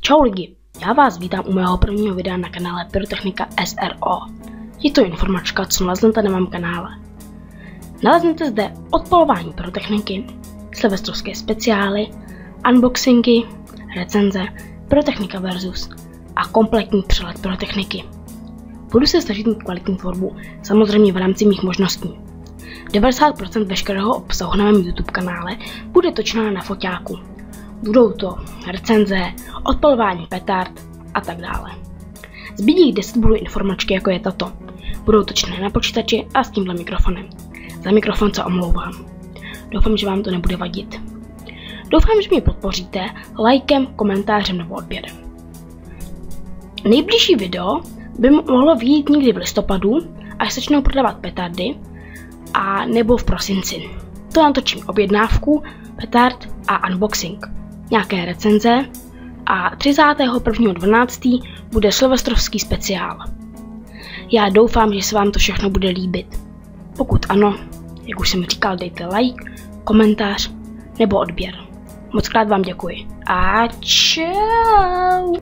Čau lidi, já vás vítám u mého prvního videa na kanále Pyrotechnika SRO. Je to informačka, co naleznete na mém kanále. Naleznete zde odpalování pyrotechniky, silvestrovské speciály, unboxingy, recenze, pyrotechnika versus a kompletní přehled pyrotechniky. Budu se snažit mít kvalitní tvorbu, samozřejmě v rámci mých možností. 90% veškerého obsahu na mém YouTube kanále bude točená na foťáku. Budou to recenze, odpalování petard a tak dále. Zbydí 10 budou informačky, jako je tato. Budou točené na počítači a s tímhle mikrofonem. Za mikrofon se omlouvám. Doufám, že vám to nebude vadit. Doufám, že mě podpoříte lajkem, komentářem nebo odběrem. Nejbližší video by mohlo vyjít někdy v listopadu, až začnou prodávat petardy, a nebo v prosinci. To natočím objednávku, petard a unboxing, nějaké recenze a 31.12. bude silvestrovský speciál. Já doufám, že se vám to všechno bude líbit. Pokud ano, jak už jsem říkal, dejte like, komentář nebo odběr. Mockrát vám děkuji a čau!